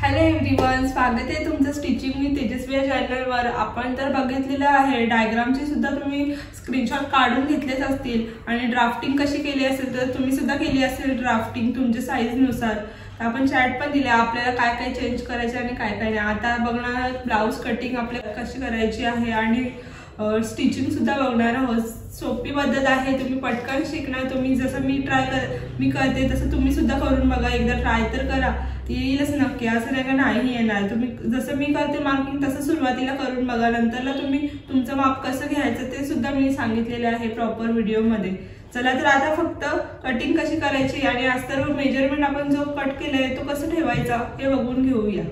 Hello everyone, स्वागत आहे तुमचं स्टिचिंग मी तेजस्वी या चॅनलवर। आपण तर बघितलेलं आहे डायग्रामची सुद्धा तुम्ही स्क्रीनशॉट काढून घेतलेच असतील आणि ड्राफ्टिंग कशी केली असेल तर तुम्ही सुद्धा केली असेल ड्राफ्टिंग तुमच्या साईजनुसार। आपण चॅट पण दिले आपल्याला काय काय चेंज करायचे आणि काय काय नाही। आता बघणार ब्लाउज कटिंग आपल्याला कशी करायची आहे आणि स्टिचिंग सुद्धा बघणार आहोत। सोपी पद्धत आहे, तुम्ही पटकन शिकणार। तुम्ही जसं मी करते तसं तुम्ही सुद्धा करून बघा, एकदा ट्राय तर करा, येईलच नक्की। असं नाही का नाही येणार। तुम्ही जसं मी करते मार्किंग तसं सुरुवातीला करून बघा, नंतरला तुम्ही तुमचं माप कसं घ्यायचं ते सुद्धा मी सांगितलेले आहे प्रॉपर व्हिडिओमध्ये। चला तर आता फक्त कटिंग कशी करायची आणि अस्तर मेजरमेंट आपण जो कट केलाय तो कसं ठेवायचा हे बघून घेऊया।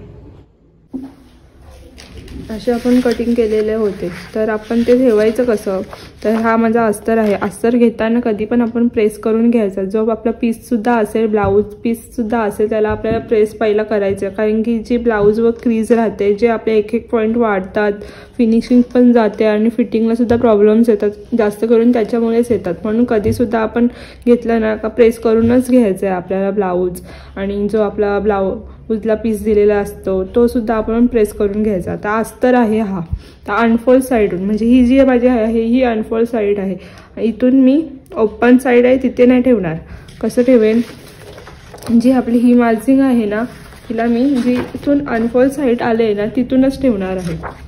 असे आपण कटिंग केलेले होते तर आपण ते ठेवायचं कसं, तर हा माझा अस्तर आहे। अस्तर घेताना कधी पण आपण प्रेस करून घ्यायचा। जो आपला पीस सुद्धा असेल, ब्लाऊज पीस सुद्धा असेल, त्याला आपल्याला प्रेस पहिला करायचं, कारण की जी ब्लाऊजवर क्रीज राहते, जे आपले एक एक पॉईंट वाढतात, फिनिशिंग पण जाते आणि फिटिंगला सुद्धा प्रॉब्लेम्स येतात, जास्त करून त्याच्यामुळेच येतात। म्हणून कधी सुद्धा आपण घेतलं ना का प्रेस करूनच घ्यायचं आहे आपल्याला ब्लाऊज। आणि जो आपला ब्लाऊजला पीस दिलेला असतो तो सुद्धा आपण प्रेस करून घ्यायचा। आता अस्तर आहे हा, तर अनफोल्ड साईडून, म्हणजे ही जी माझी आहे ही अनफोल्ड साईड आहे। इथून मी ओपन साईड आहे तिथे नाही ठेवणार। कसं ठेवेन, जी आपली ही मार्जिंग आहे ना तिला मी जी इथून अनफोल्ड साईड आले ना तिथूनच ठेवणार आहे।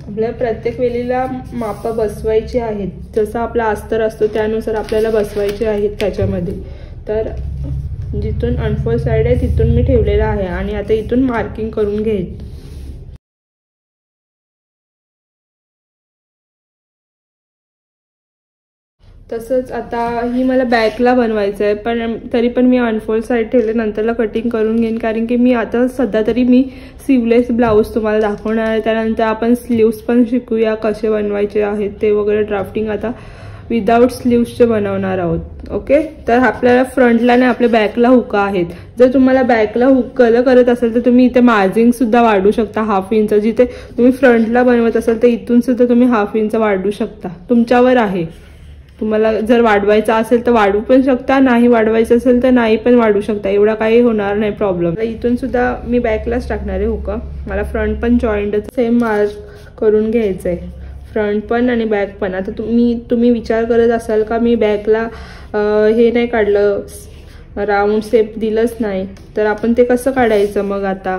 आपल्याला प्रत्येक वेळेला माप बसवायची आहेत, जसं आपला अस्तर असतो त्यानुसार आपल्याला बसवायचे आहेत त्याच्यामध्ये। तर जिथून अनफोल्ड साइड आहे तिथून मी ठेवलेला आहे आणि आता इथून मार्किंग करून घेईन। तसंच आता ही मला बॅकला बनवायचं आहे, पण तरी पण मी अनफोल्ड साईड ठेवले, नंतरला कटिंग करून घेईन, कारण की मी आता सध्या तरी मी स्लीवलेस ब्लाऊज तुम्हाला दाखवणार आहे। त्यानंतर आपण स्लीव्स पण शिकूया कसे बनवायचे आहेत ते वगैरे। ड्राफ्टिंग आता विदाउट स्लीव्सचे बनवणार आहोत। ओके, तर आपल्याला फ्रंटला नाही आपल्या बॅकला हुका आहेत। जर तुम्हाला बॅकला हुक करत असेल तर तुम्ही इथे मार्जिंग सुद्धा वाढवू शकता हाफ इंच। जिथे तुम्ही फ्रंटला बनवत असाल तर इथून सुद्धा तुम्ही हाफ इंच वाढवू शकता, तुमच्यावर आहे। तुम्हाला जर वाढवायचं असेल तर वाढवू पण शकता, नाही वाढवायचं असेल तर नाही पण वाढवू शकता, एवढा काही होणार नाही प्रॉब्लेम। इथून सुद्धा मी बॅकलाच टाकणार आहे हुका, मला फ्रंट पण जॉईंट सेम मार्क करून घ्यायचं आहे, फ्रंट पण आणि बॅक पण। आता तुम्ही विचार करत असाल का मी बॅकला हे नाही काढलं, राऊंड शेप दिलंच नाही, तर आपण ते कसं काढायचं मग? आता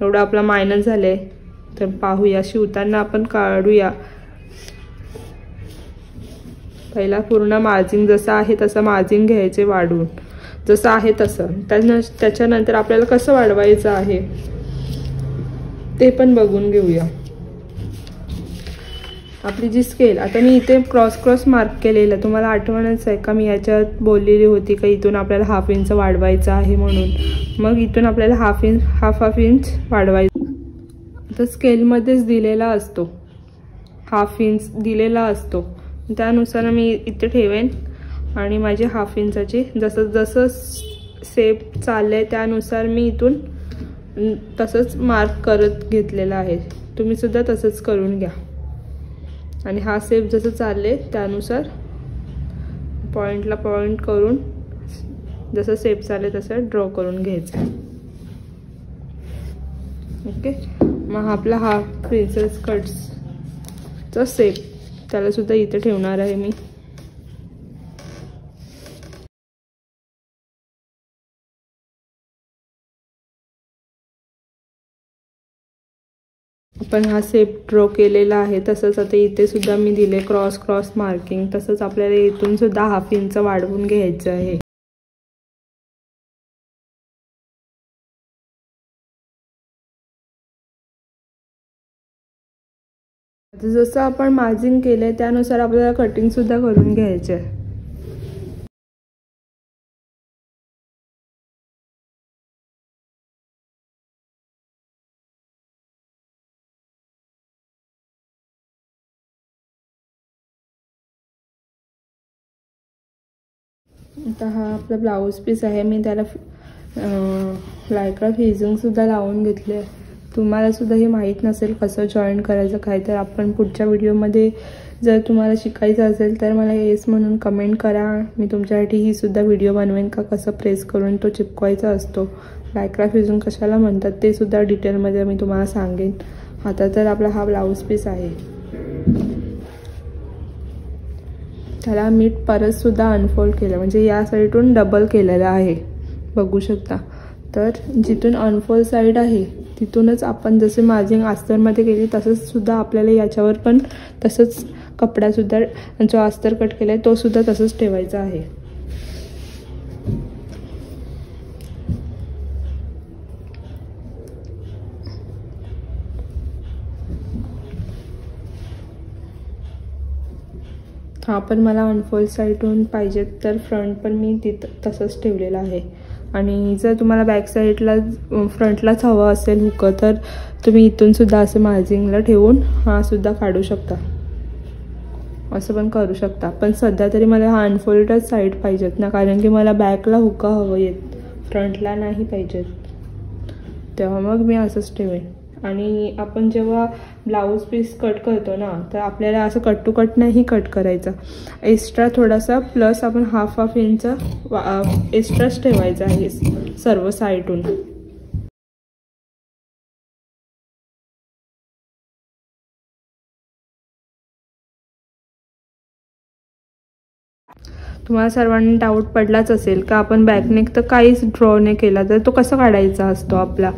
एवढं आपला मायनस झालंय तर पाहूया, शिवताना आपण काढूया। पहिला पूर्ण मार्जिंग जसं आहे तसं मार्जिंग घ्यायचे वाढवून, जसं आहे तसं। त्याच्यानंतर आपल्याला कसं वाढवायचं आहे ते पण बघून घेऊया। आपली जी स्केल, आता मी इथे क्रॉस मार्क केलेलं, तुम्हाला आठवणच आहे का मी याच्यात बोललेली होती का इथून आपल्याला हाफ इंच वाढवायचं आहे म्हणून। मग इथून आपल्याला हाफ इंच वाढवायचं। आता स्केलमध्येच दिलेला असतो, हाफ इंच दिलेला असतो, त्यानुसार मी इथे ठेवेन आणि माझे हाफ इंचाचे जसं शेप चाललंय त्यानुसार मी इथून तसंच मार्क करत घेतलेला आहे। तुम्ही सुद्धा तसंच करून घ्या आणि हा शेप जसं चालले त्यानुसार पॉइंटला पॉइंट करून जसं शेप चालले तसं ड्रॉ करून घ्यायचं। ओके, मग आपला हा प्रिन्सेस कट्सचा शेप त्याला सुद्धा इथे ठेवणार आहे मी। आपण हा शेप ड्रॉ केलेला आहे तसंच आता इथे सुद्धा मी दिले क्रॉस मार्किंग। तसंच आपल्याला इथून सुद्धा हाफ इंच वाढवून घ्यायचं आहे। जसं आपण मार्जिंग केले त्यानुसार आपल्याला कटिंग सुद्धा करून घ्यायचे आहे। आता हा आपला ब्लाऊज पीस आहे, मी त्याला लायक्रा फिजिंग सुद्धा लावून घेतले। तुम्हाला सुद्धा हे माहीत नसेल कसं जॉईन करायचं काय, तर आपण पुढच्या व्हिडिओमध्ये जर तुम्हाला शिकायचं असेल तर मला येस म्हणून कमेंट करा. मी तुमच्यासाठी ही सुद्धा व्हिडिओ बनवेन का कसं प्रेस करून तो चिपकवायचा असतो. लायक्रा फ्युजन कशाला म्हणतात ते सुद्धा डिटेलमध्ये मी तुम्हाला सांगेन. आता तर आपला हा ब्लाऊज पीस आहे, त्याला मी परत सुद्धा अनफोल्ड केलं, म्हणजे या साईडून डबल केलेलं आहे, बघू शकता. तर जिथून अनफोल्ड साईड आहे तिथूनच आपण जसे मार्जिंग अस्तरमध्ये केली तसंच सुद्धा आपल्याला याच्यावर पण तसंच कपडासुद्धा जो अस्तर कट केला आहे तो सुद्धा तसंच ठेवायचा आहे. हा पण मला अनफोल्ड साईडहून पाहिजे तर फ्रंट पण मी तसंच ठेवलेलं आहे. आणि जर तुम्हाला बॅक साईडला फ्रंटलाच हवं असेल हुक तर तुम्ही इथून सुद्धा असं मार्जिंगला ठेवून हा सुद्धा काढू शकता, असं पण करू शकता. पण सध्या तरी मला हा अनफोल्डच साईड पाहिजेत ना, कारण की मला बॅकला हुक हवं येत, फ्रंटला नाही पाहिजेत, तेव्हा मग मी असंच ठेवेन. आणि आपण जेव्हा ब्लाऊज पीस कट करतो ना तर आपल्याला असं कट टू कट नाही कट करायचा, एक्स्ट्रा थोडासा प्लस आपण हाफ इंच एक्स्ट्राच ठेवायचा आहे सर्व साईडून. तुम्हाला सर्वांनी डाऊट पडलाच असेल का आपण बॅकनेक तर काहीच ड्रॉ नाही केला तर तो कसा काढायचा असतो आपला.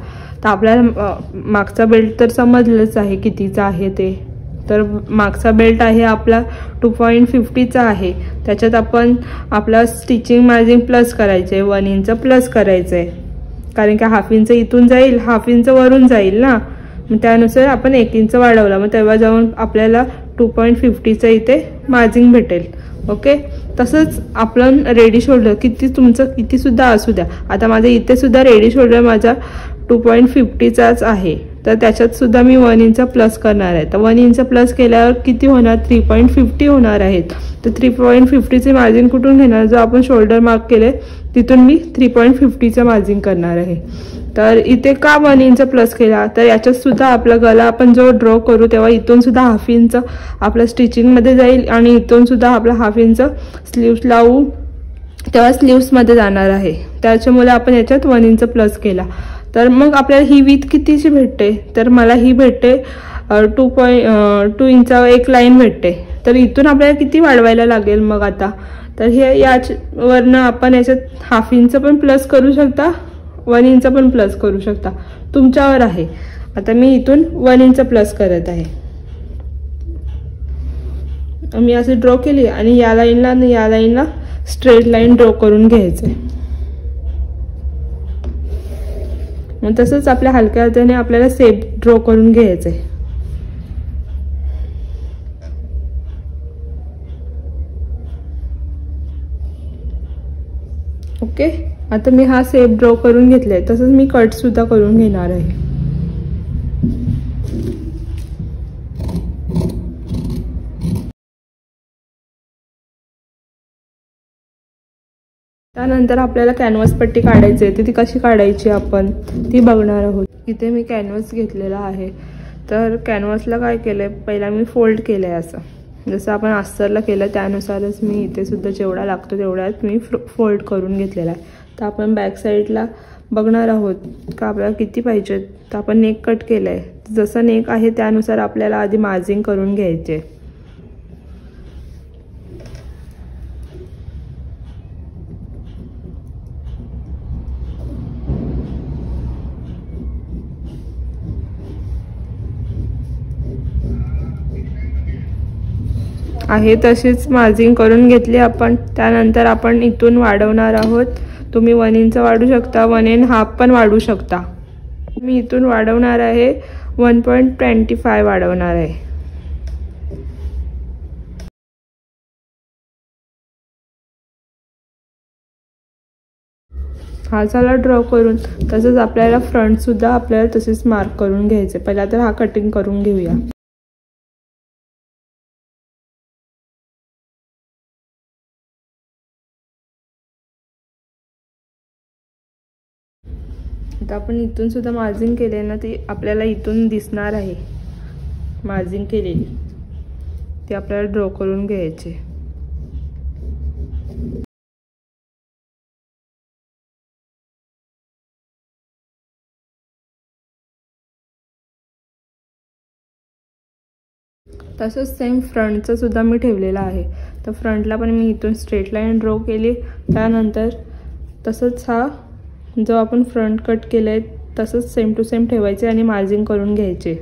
तर आपल्याला मागचा बेल्ट तर समजलंच आहे कितीचा आहे ते. तर मागचा बेल्ट आहे आपला 2.50चा आहे. त्याच्यात आपण आपला स्टिचिंग मार्जिन प्लस करायचं आहे, 1 इंच प्लस करायचं आहे, कारण की हाफ इंच इथून जाईल, हाफ इंच वरून जाईल ना, मग त्यानुसार आपण 1 इंच वाढवला, मग तेव्हा जाऊन आपल्याला 2.50चा इथे मार्जिन भेटेल. ओके. तसंच आपण रेडी शोल्डर तुमचं किती सुद्धा असू द्या, आता माझ्या इथे सुद्धा रेडी शोल्डर माझा 2.50चाच आहे, तर त्याच्यात सुद्धा मी 1 इंच प्लस करणार आहे. तर 1 इंच प्लस केल्यावर किती होणार, 3.50 होणार आहेत. तर 3.50चे मार्जिन कुठून घेणार, जो आपण शोल्डर मार्क केले तिथून मी 3.50चं मार्जिन करणार आहे. तर इथे का 1 इंच प्लस केला, तर याच्यात सुद्धा आपला गला आपण जो ड्रॉ करू तेव्हा इथून सुद्धा हाफ इंच आपल्या स्टिचिंगमध्ये जाईल आणि इथून सुद्धा आपला हाफ इंच स्लीव्स लावू तेव्हा स्लीव्समध्ये जाणार आहे. त्याच्यामुळे आपण याच्यात 1 इंच प्लस केला. तर मग आपल्याला ही विथ कितीची भेटते, तर मला ही भेटते 2 इंच एक लाईन भेटते. तर इथून आपल्याला किती वाढवायला लागेल मग आता, तर हे यावरनं आपण याच्यात हाफ इंच पण प्लस करू शकता, 1 इंच पण प्लस करू शकता, तुमच्यावर आहे. आता मी इथून 1 इंच प्लस करत आहे. मी असे ड्रॉ केली आणि या लाईनला स्ट्रेट लाईन ड्रॉ करून घ्यायचे. मग तसंच आपल्या हलक्या हाताने आपल्याला सेप ड्रॉ करून घ्यायचे. ओके. आता मी हा सेप ड्रॉ करून घेतलाय, तसंच मी कट सुद्धा करून घेणार आहे. त्यानंतर आपल्याला कॅनव्हास पट्टी काढायची आहे, ती कशी काढायची आपण ती बघणार आहोत. इथे मी कॅनव्हास घेतलेला आहे. तर कॅनव्हासला काय केलंय, पहिला मी फोल्ड केलंय असं, जसं आपण अस्तरला केलं त्यानुसारच मी इथे सुद्धा जेवढा लागतो तेवढाच मी फोल्ड करून घेतलेला आहे. तर आपण बॅक साईडला बघणार आहोत का आपल्याला किती पाहिजे. तर आपण नेक कट केलंय, जसं नेक आहे त्यानुसार आपल्याला आधी मार्जिंग करून घ्यायचे. आहे तशीच मार्जिंग करून घेतली आपण. त्यानंतर आपण इथून वाढवणार आहोत. तुम्ही 1 इंच वाढू शकता, 1.5 पण वाढू शकता. मी इथून वाढवणार आहे 1.25 वाढवणार आहे. हा झाला ड्रॉ करून. तसंच आपल्याला फ्रंट सुद्धा आपल्याला तसेच मार्क करून घ्यायचे. पहिला तर हा कटिंग करून घेऊया. आता आपण इथून सुद्धा मार्जिंग केले ना, ती आपल्याला इथून दिसणार आहे मार्जिंग केलेली. ते आपल्याला ड्रॉ करून घ्यायचे. तसंच सेम फ्रंटचं सुद्धा मी ठेवलेलं आहे. तर फ्रंटला पण मी इथून स्ट्रेट लाईन ड्रॉ केली. त्यानंतर तसंच हा जो आपण फ्रंट कट केलं आहे तसंच सेम टू सेम ठेवायचे आणि मार्जिंग करून घ्यायचे.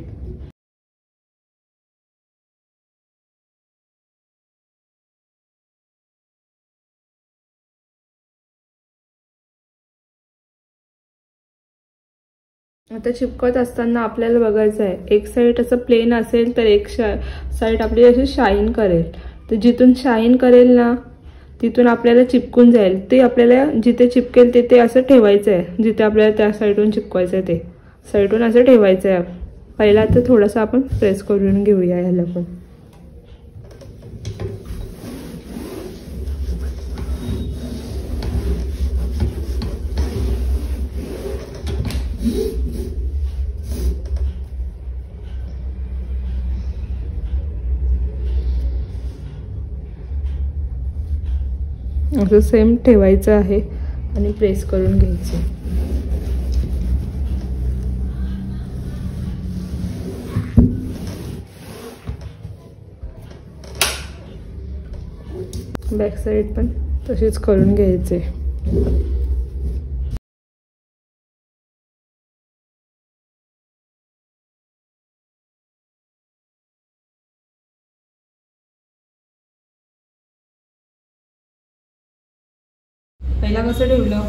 आता चिपकत असताना आपल्याला बघायचं आहे, एक साईड असं प्लेन असेल तर एक साईड आपली अशी शाईन करेल. तर जिथून शाईन करेल ना तिथून आपल्याला चिपकून जाईल. ते आपल्याला जिथे चिपकेल ते असं ठेवायचं आहे. जिथे आपल्याला त्या साईडून चिपकवायचं आहे ते साईडून असं ठेवायचं आहे. पहिला तर थोडंसं आपण प्रेस करून घेऊया ह्याला पण. असं सेम ठेवायचं आहे आणि प्रेस करून घ्यायचं. बॅक साईड पण तशीच करून घ्यायचे. पहिला कसं ठेवलं,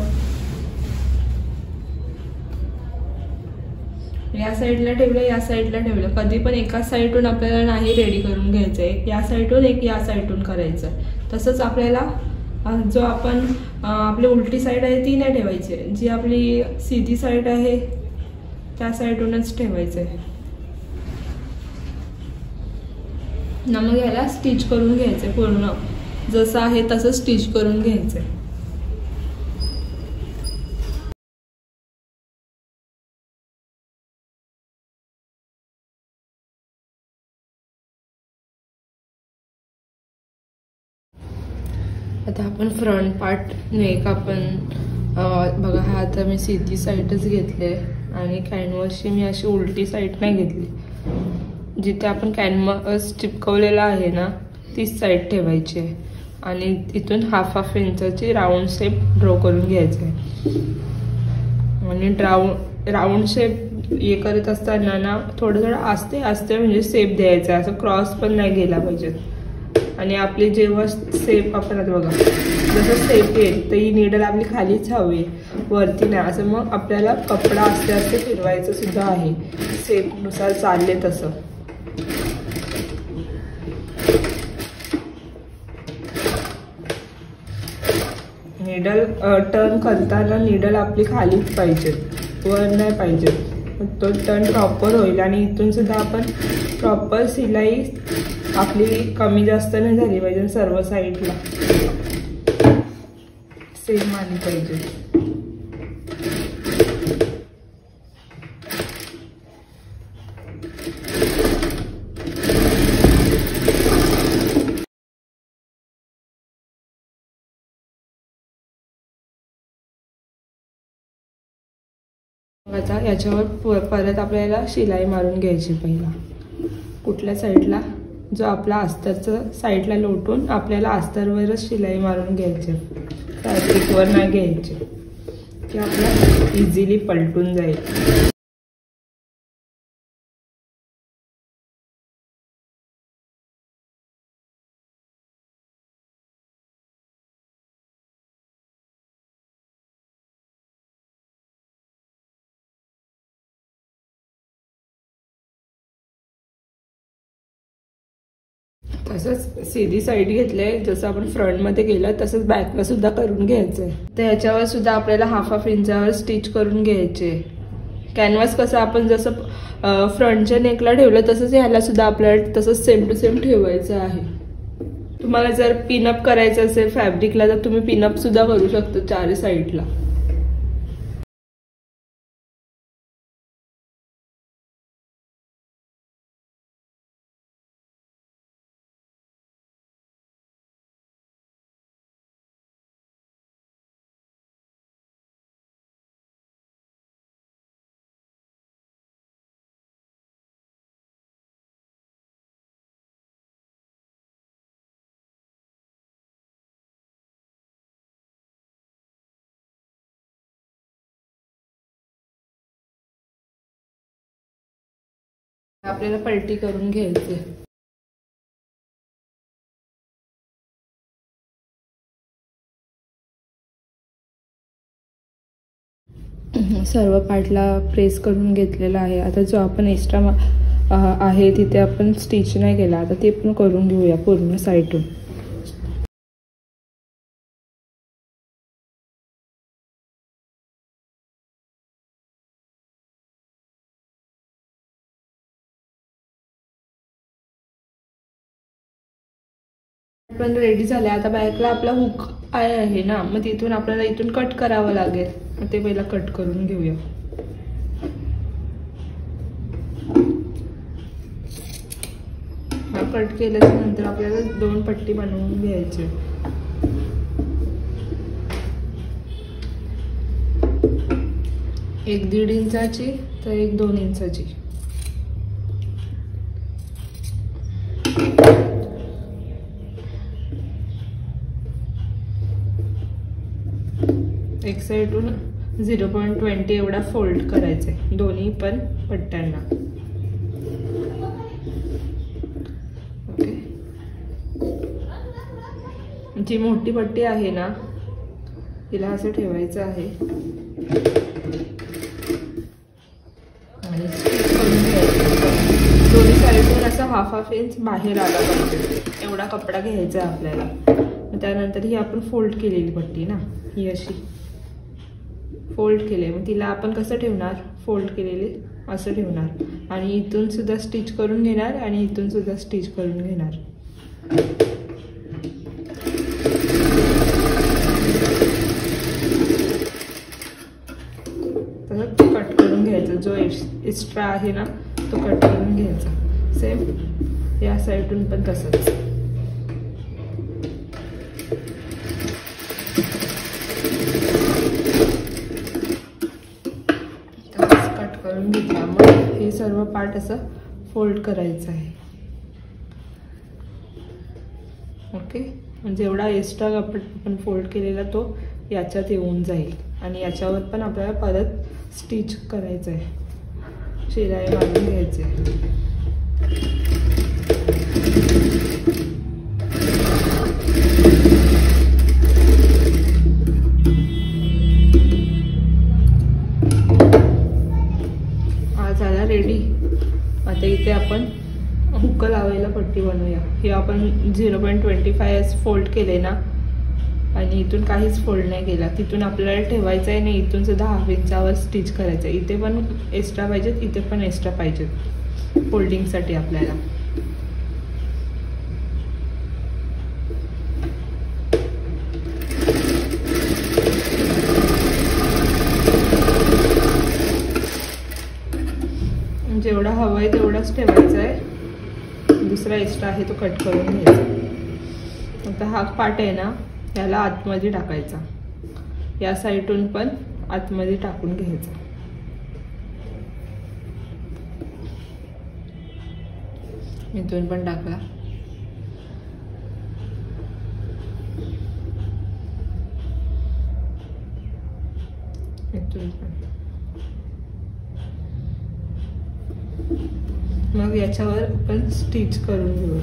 या साईडला ठेवलं, या साईडला ठेवलं. कधी पण एका साईडून आपल्याला नाही रेडी करून घ्यायचं. एक या साईडून एक या साईडून करायचं. तसंच आपल्याला जो आपण आपली उलटी साईड आहे ती नाही ठेवायची, जी आपली सीधी साईड आहे त्या साईडूनच ठेवायचं आहे. ना मग याला स्टिच करून घ्यायचं पूर्ण. जसं आहे तसं स्टिच करून घ्यायचं. आता आपण फ्रंट पार्ट नेक आपण बघा, हा आता मी सीधी साईडच घेतले आणि कॅनव्हासची मी अशी उलटी साईड नाही घेतली. जिथे आपण कॅनव्हास चिपकवलेला आहे ना तीच साईड ठेवायची आहे आणि इथून हाफ इंचाची राऊंड शेप ड्रॉ करून घ्यायचा आहे. आणि राऊंड शेप हे करत असताना ना थोडं आस्ते आस्ते म्हणजे शेप द्यायचा, असं क्रॉस पण नाही गेला पाहिजे. आणि आपली जेव्हा शेप आपण आता बघा जसं शेप येईल तर ही नीडल आपली खालीच हवी, वरती नाही. असं मग आपल्याला कपडा आस्ते आस्ते फिरवायचं सुद्धा आहे, शेपनुसार चालले तसं. नीडल टर्न करताना नीडल आपली खालीच पाहिजे, वर नाही पाहिजे. तो टर्न प्रॉपर होईल आणि इथून सुद्धा आपण प्रॉपर शिलाई आपली कमी जास्त नाही झाली पाहिजे. सर्व साईडला सेम आली पाहिजे. आता याच्यावर परत आपल्याला शिलाई मारून घ्यायची. पहिला कुठल्या साईडला जो आपला अस्तरचा साईडला लोटून आपल्याला अस्तरवरच शिलाई मारून घ्यायची, फॅब्रिकवर नाही घ्यायची, की आपल्याला इझिली पलटून जाईल. तसंच सीधी साईड घेतले, जसं आपण फ्रंटमध्ये केलं तसंच बॅकला सुद्धा करून घ्यायचंय. तर याच्यावर सुद्धा आपल्याला हाफ इंचावर स्टिच करून घ्यायचे. कॅनव्हास कसं आपण जसं फ्रंटच्या नेकला ठेवलं तसंच ह्याला सुद्धा आपल्याला तसंच सेम टू सेम ठेवायचं आहे. तुम्हाला जर पिनअप करायचं असेल फॅब्रिकला तर तुम्ही पिनअप सुद्धा करू शकता चारी साईडला. आपल्याला पलटी करून घ्यायचे। सर्व पार्टला प्रेस करून घेतलेला आहे। आता जो आपण एक्स्ट्रा आहे तिथे आपण स्टिच नाही केला, आता ते पण करून घेऊया पूर्ण साईडून। पण रेडी झाले। आता बॅकला आपला हुक आहे ना, मग तिथून आपल्याला इथून कट करावं लागेल, मग ते पहिला कट करून घेऊया। हा कट केल्याच्या नंतर आपल्याला 2 पट्टी बनवून घ्यायची। एक 1.5 इंचाची तर एक 2 इंचाची। एक साइडून 0.20 एवढा फोल्ड करायचे दोन्ही पण पट्ट्यांना। ओके, जी मोठी पट्टी आहे ना तिला असं ठेवायचं आहे आणि दोन्ही साइडून असं हाफ इंच बाहेर आला पाहिजे एवढा कपडा घ्यायचा आपल्याला। त्यानंतर ही आपण फोल्ड केलेली पट्टी ना, ही अशी फोल्ड केले, मग तिला आपण कसं ठेवणार, फोल्ड केलेले असं ठेवणार आणि इथून सुद्धा स्टिच करून घेणार आणि इथून सुद्धा स्टिच करून घेणार। तसं कट करून घ्यायचं, जो एक्स्ट्रा आहे ना तो कट करून घ्यायचा। सेम या साईडून पण तसंच। घेतला मग हे सर्व पार्ट असं फोल्ड करायचं आहे। ओके, म्हणजे एवढा एक्स्ट्रा आपण फोल्ड केलेला तो याच्यात येऊन जाईल आणि याच्यावर पण आपल्याला परत स्टिच करायचं आहे, शिलाई मारून घ्यायची आहे। रेडी। आता इथे आपण हुक लावायला पट्टी बनवूया। हे आपण 0.25 फोल्ड केले ना आणि इथून काहीच फोल्ड नाही केला, तिथून आपल्याला ठेवायचं आहे नाही, इथून सुद्धा हाफ इंचावर स्टिच करायचं आहे। इथे पण एक्स्ट्रा पाहिजेत, इथे पण एक्स्ट्रा पाहिजेत फोल्डिंगसाठी आपल्याला। जेवढा हवा आहे तेवढाच ठेवायचा आहे, दुसरा एक्स्ट्रा आहे तो कट करून घ्यायचा। आता हा पार्ट आहे ना याला आतमध्ये टाकायचा, या साईडून पण आतमध्ये टाकून घ्यायचा। इथून पण टाकला, इथून पण। मग याच्यावर आपण स्टिच करून घेऊ।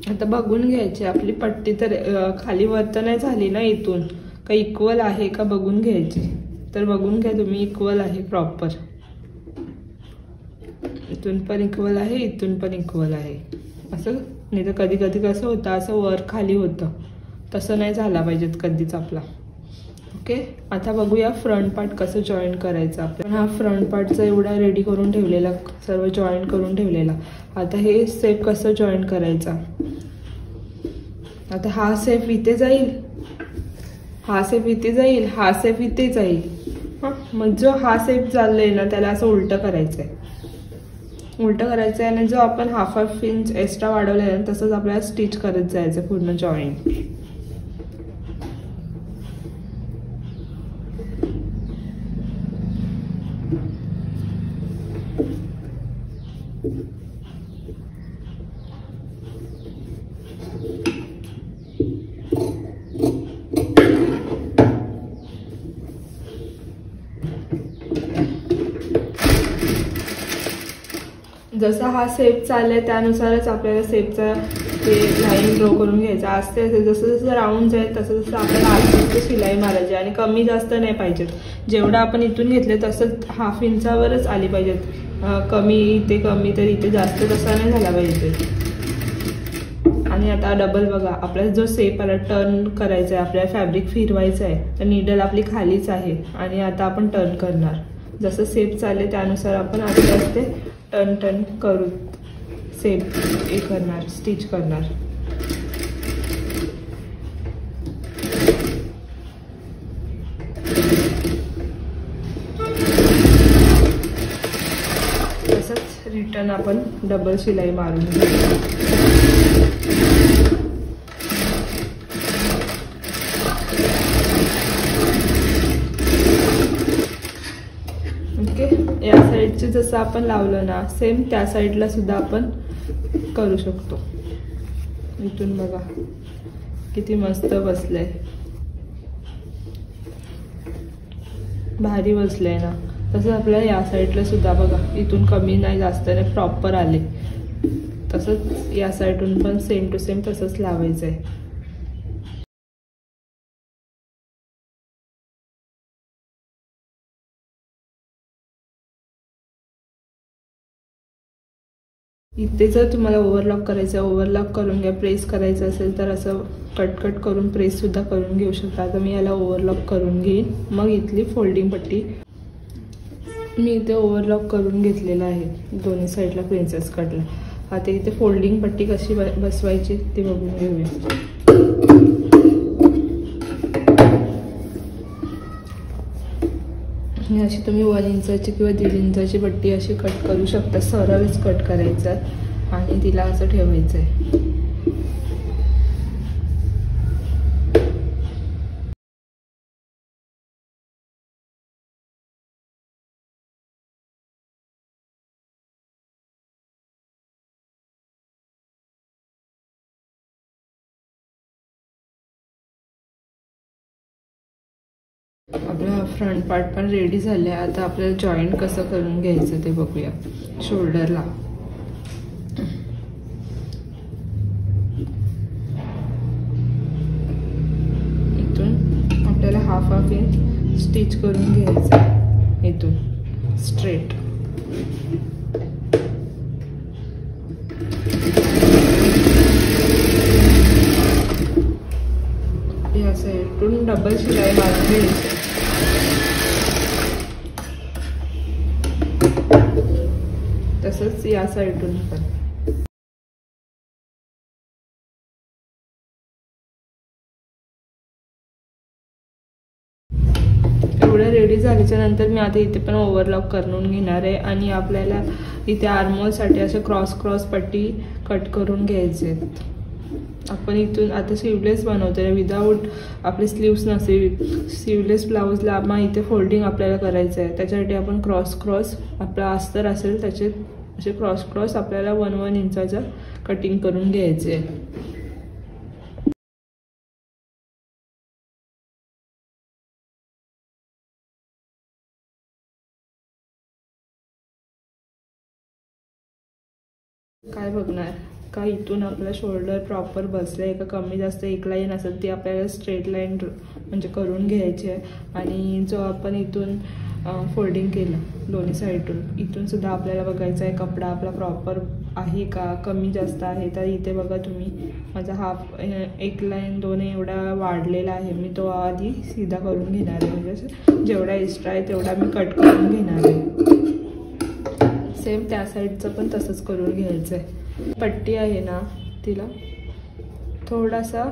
आता बघून घ्यायची आपली पट्टी तर खाली वर नाही झाली ना, इथून का इक्वल आहे का बघून घ्यायची। तर बघून घ्या तुम्ही, इक्वल आहे प्रॉपर, इथून पण इक्वल आहे, इथून पण इक्वल आहे असं। नाही तर कधी कधी कसं होतं असं वर खाली होतं, तसं नाही झाला पाहिजेत कधीच आपला। ओके, आता बघूया फ्रंट पार्ट कसं जॉईन करायचं। आपण हा फ्रंट पार्टचा एवढा रेडी करून ठेवलेला, सर्व जॉईन करून ठेवलेला। आता हे सेप कसं जॉईन करायचा। आता हा सेप इथे जाईल, हा सेप इथे जाईल, हा सेप इथे जाईल। मग जो हा सेप चाललाय ना त्याला असं उलट करायचंय, उलटं करायचं आहे आणि जो आपण हाफ इंच एक्स्ट्रा वाढवला आहे तसंच आपल्याला स्टिच करत जायचं पूर्ण जॉईंट. जसा हा शेप चाललाय त्यानुसारच आपल्याला शेपचा ते लाईन ड्रॉ करून घ्यायचा असते. जसं जसं राऊंड जाईल तसं तसं आपल्याला आतमध्ये शिलाई मारायची आणि कमी जास्त नाही पाहिजेत. जेवढं आपण इथून घेतले तसंच हाफ इंचावरच आली पाहिजेत. कमी इथे कमी तर इथे जास्त तसा नाही झाला पाहिजे. आणि आता डबल बघा आपल्याला जो शेप आला टर्न करायचा आहे, आपल्याला फॅब्रिक फिरवायचं आहे. तर नीडल आपली खालीच आहे आणि आता आपण टर्न करणार. जसं शेप चालले त्यानुसार आपण आस्ते आस्ते टर्न करू शेप हे करणार, स्टिच करणार. तसंच रिटर्न आपण डबल शिलाई मारून घेऊ. या साईडचे जसं आपण लावलं ना सेम त्या साईडला सुद्धा आपण करू शकतो. इथून बघा किती मस्त बसलंय, भारी बसलंय ना. तसंच आपल्याला या साईडला सुद्धा बघा इथून कमी नाही जास्त नाही प्रॉपर आले. तसंच या साईडून पण सेम टू सेम तसंच लावायचं आहे. इथे जर तुम्हाला ओव्हरलॉक करायचं ओव्हरलॉक करून घ्या. प्रेस करायचं असेल तर असं कट करून प्रेस सुद्धा करून घेऊ शकता. आता मी याला ओव्हरलॉक करून घेईन. मग इथली फोल्डिंग पट्टी मी इथे ओव्हरलॉक करून घेतलेला आहे दोन्ही साईडला प्रिन्सेस कटला. आता इथे फोल्डिंग पट्टी कशी बसवायची ते बघून घेऊया. अशी तुम्ही 1 इंचाची किंवा 1.5 इंचाची पट्टी अशी कट करू शकता. सरळच कट करायचं आणि तिला असं ठेवायचं आहे. आपला फ्रंट पार्ट पण रेडी झाले. आता आपल्याला जॉईंट कसं करून घ्यायचं ते बघूया. शोल्डरला इथून आपल्याला हाफ इंच स्टिच करून घ्यायचं. इथून स्ट्रेट या साईडून डबल शिलाई मारून घ्यायची. तसंच या साईडून पण एवढं रेडी झाल्याच्या नंतर मी आता इथे पण ओव्हरलॉक करून घेणार आहे. आणि आपल्याला इथे आर्महोलसाठी असे क्रॉस पट्टी कट करून घ्यायचे. आपण इथून आता स्लीवलेस बनवतोय विदाऊट आपले स्लीव्स नसेल. स्लीवलेस ब्लाऊजला मग इथे फोल्डिंग आपल्याला करायचं आहे. त्याच्यासाठी आपण क्रॉस आपला अस्तर असेल त्याचे असे क्रॉस आपल्याला 1 इंचाचं कटिंग करून घ्यायचे आहे. काय बघणार का इथून आपला शोल्डर प्रॉपर बसलाय का कमी जास्त एक लाईन असेल ती आपल्याला स्ट्रेट लाईन म्हणजे करून घ्यायची आहे. आणि जो आपण इथून फोल्डिंग केलं दोन्ही साईडून इथून सुद्धा आपल्याला बघायचं आहे कपडा आपला प्रॉपर आहे का कमी जास्त आहे. तर इथे बघा तुम्ही माझा हाफ एक लाईन 2 एवढा वाढलेला आहे. मी तो आधी सीधा करून घेणार आहे. म्हणजे जेवढा एक्स्ट्रा आहे तेवढा मी कट करून घेणार आहे. सेम त्या साईडचं पण तसंच करून घ्यायचं आहे. पट्टी आहे ना तिला थोडासा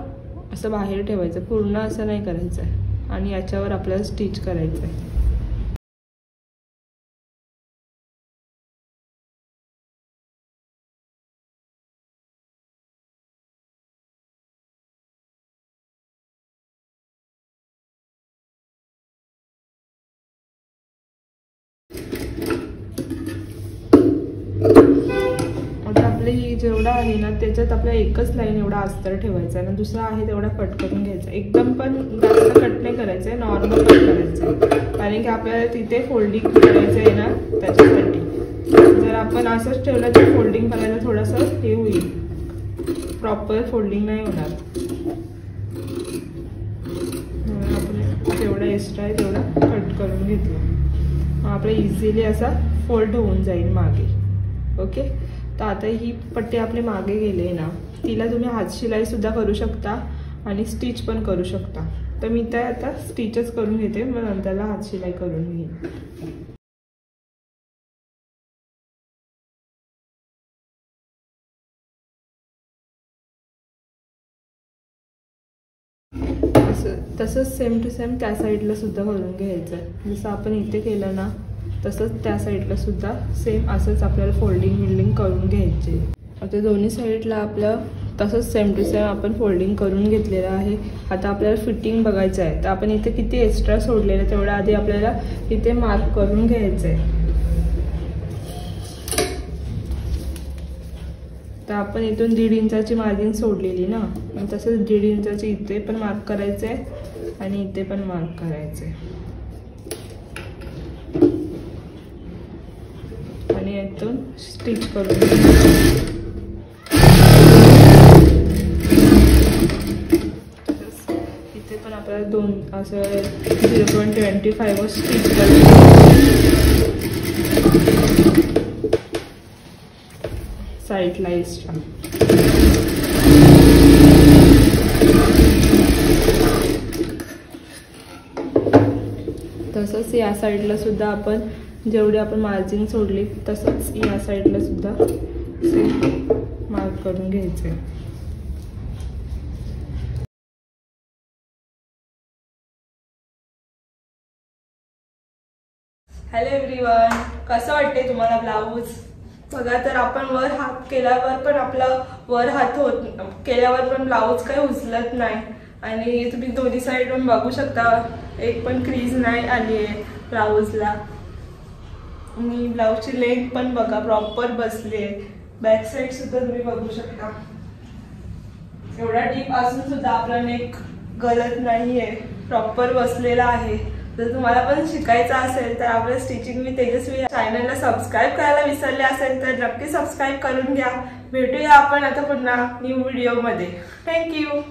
असं बाहेर ठेवायचं. पूर्ण असं नाही करायचं आहे. आणि याच्यावर आपल्याला स्टिच करायचं आहे. की जेवढा आहे ना त्याच्यात आपल्याला एकच लाईन एवढा अस्तर ठेवायचा आहे आणि दुसरा आहे तेवढा कट करून घ्यायचा. एकदम पण जास्त कट नाही करायचं आहे, नॉर्मल कट करायचं आहे, कारण की आपल्याला तिथे फोल्डिंग करायचं आहे ना त्याच्यासाठी. जर आपण असंच ठेवलं तर फोल्डिंग करायला थोडंसं हे होईल, प्रॉपर फोल्डिंग नाही होणार. आपण जेवढा एक्स्ट्रा आहे तेवढा कट करून घेतला, मग आपलं इझिली असा फोल्ड होऊन जाईल मागे. ओके, तर आता ही पट्टी आपली मागे गेली ना, तिला तुम्ही हातशिलाई सुद्धा करू शकता आणि स्टिच पण करू शकता. तर मी तर आता स्टिचच करून घेते, मग नंतरला हातशिलाई करून घेईन. तसंच सेम टू सेम त्या साईडला सुद्धा करून घ्यायचं आहे. जसं आपण इथे केलं ना तसंच त्या साईडला सुद्धा सेम असंच आपल्याला फोल्डिंग करून घ्यायचे. आता दोन्ही साईडला आपलं तसंच सेम टू सेम आपण फोल्डिंग करून घेतलेलं आहे. आता आपल्याला फिटिंग बघायचं आहे, तर आपण इथे किती एक्स्ट्रा सोडलेलं तेवढं आधी आपल्याला इथे मार्क करून घ्यायचं आहे. तर आपण इथून 1.5 इंचाची मार्जिन सोडलेली ना, तसंच 1.5 इंचाची इथे पण मार्क करायचं आहे आणि इथे पण मार्क करायचं आहे आणि इथून स्टिच करून इथे पण आपल्याला 2 असं 0.25 वर स्टिच करायचं साईडला एक्स्ट्रा. तसंच या साईडला सुद्धा आपण जेवढी आपण मार्जिन सोडली तसंच या साईडला सुद्धा मार्क करून घ्यायचे. हॅलो एव्हरीवन, कसं वाटते तुम्हाला ब्लाऊज? बघा, तर आपण वर हात केल्यावर पण आपला वर हात केल्यावर पण ब्लाऊज काही उचलत नाही आणि तुम्ही दोन्ही साईडून बघू शकता एक पण क्रीज नाही आली आहे ब्लाऊजला. आणि ब्लाऊजची लेंथ पण बघा प्रॉपर बसली आहे. बॅक साईड सुद्धा तुम्ही बघू शकता, एवढा डीप असून सुद्धा आपला नेक गलत नाही आहे, प्रॉपर बसलेला आहे. जर तुम्हाला पण शिकायचं असेल तर आपल्या स्टिचिंग विथ तेजस्वी चॅनलला सबस्क्राईब करायला विसरले असेल तर नक्की सबस्क्राईब करून घ्या. भेटूया आपण आता पुन्हा न्यू व्हिडिओमध्ये. थँक्यू.